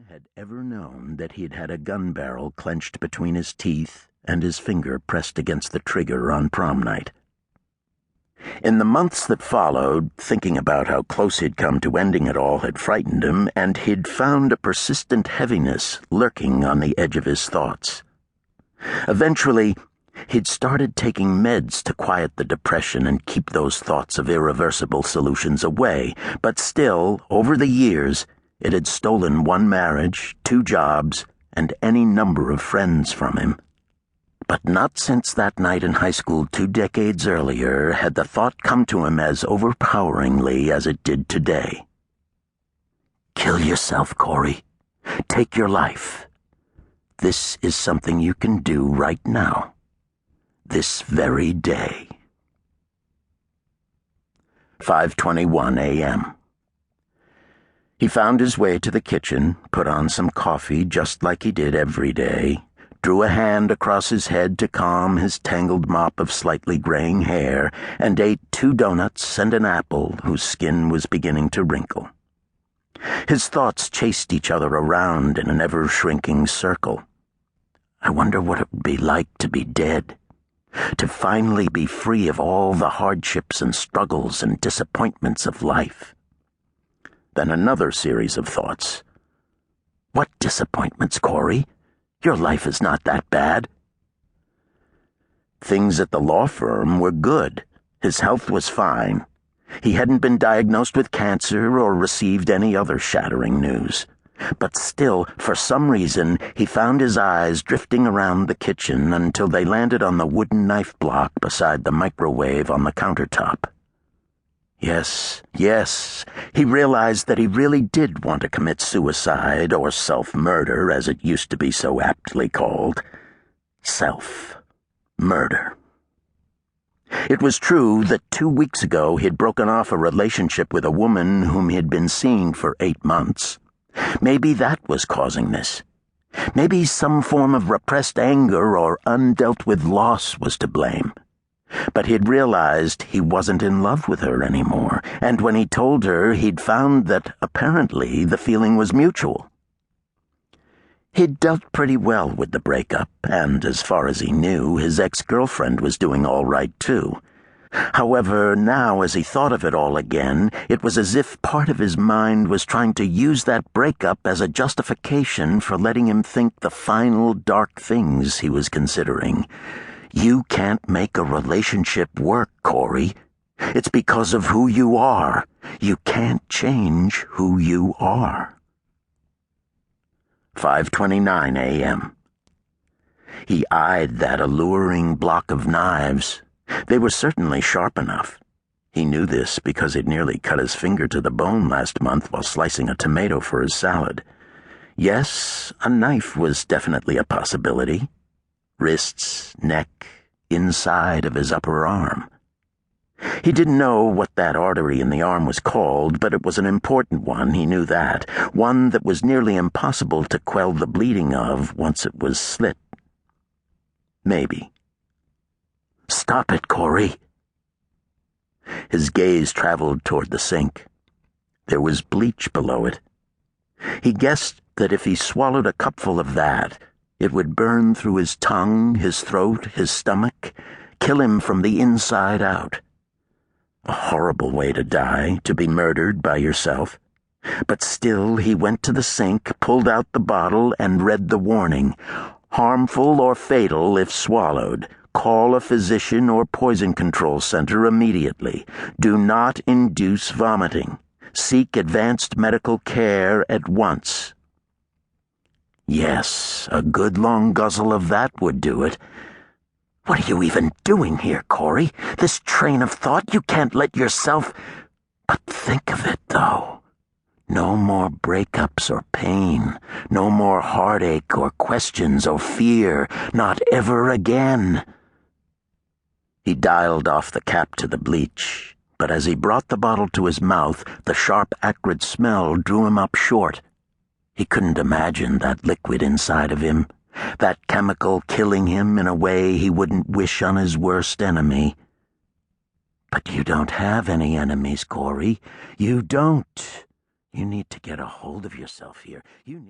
had ever known that he'd had a gun barrel clenched between his teeth and his finger pressed against the trigger on prom night. In the months that followed, thinking about how close he'd come to ending it all had frightened him, and he'd found a persistent heaviness lurking on the edge of his thoughts. Eventually, he'd started taking meds to quiet the depression and keep those thoughts of irreversible solutions away, but still, over the years, it had stolen one marriage, 2 jobs, and any number of friends from him. But not since that night in high school 2 decades earlier had the thought come to him as overpoweringly as it did today. Kill yourself, Corey. Take your life. This is something you can do right now. This very day. 5:21 a.m. He found his way to the kitchen, put on some coffee just like he did every day, drew a hand across his head to calm his tangled mop of slightly graying hair, and ate 2 donuts and an apple whose skin was beginning to wrinkle. His thoughts chased each other around in an ever-shrinking circle. I wonder what it would be like to be dead, to finally be free of all the hardships and struggles and disappointments of life. Then another series of thoughts. What disappointments, Corey? Your life is not that bad. Things at the law firm were good. His health was fine. He hadn't been diagnosed with cancer or received any other shattering news. But still, for some reason, he found his eyes drifting around the kitchen until they landed on the wooden knife block beside the microwave on the countertop. Yes, he realized that he really did want to commit suicide, or self-murder, as it used to be so aptly called. Self-murder. It was true that 2 weeks ago he'd broken off a relationship with a woman whom he'd been seeing for 8 months. Maybe that was causing this. Maybe some form of repressed anger or undealt with loss was to blame. But he'd realized he wasn't in love with her anymore, and when he told her, he'd found that apparently the feeling was mutual. He'd dealt pretty well with the breakup, and as far as he knew, his ex-girlfriend was doing all right too. However, now as he thought of it all again, it was as if part of his mind was trying to use that breakup as a justification for letting him think the final dark things he was considering. You can't make a relationship work, Corey. It's because of who you are. You can't change who you are. 5:29 a.m. He eyed that alluring block of knives. They were certainly sharp enough. He knew this because he'd nearly cut his finger to the bone last month while slicing a tomato for his salad. Yes, a knife was definitely a possibility. Wrists, neck, inside of his upper arm. He didn't know what that artery in the arm was called, but it was an important one, he knew that. One that was nearly impossible to quell the bleeding of once it was slit. Maybe. Stop it, Corey. His gaze traveled toward the sink. There was bleach below it. He guessed that if he swallowed a cupful of that, it would burn through his tongue, his throat, his stomach, kill him from the inside out. A horrible way to die, to be murdered by yourself. But still, he went to the sink, pulled out the bottle, and read the warning. Harmful or fatal if swallowed. Call a physician or poison control center immediately. Do not induce vomiting. Seek advanced medical care at once. Yes, a good long guzzle of that would do it. What are you even doing here, Corey? This train of thought, you can't let yourself... But think of it, though. No more breakups or pain. No more heartache or questions or fear. Not ever again. He dialed off the cap to the bleach, but as he brought the bottle to his mouth, the sharp, acrid smell drew him up short. He couldn't imagine that liquid inside of him, that chemical killing him in a way he wouldn't wish on his worst enemy. But you don't have any enemies, Corey. You don't. You need to get a hold of yourself here.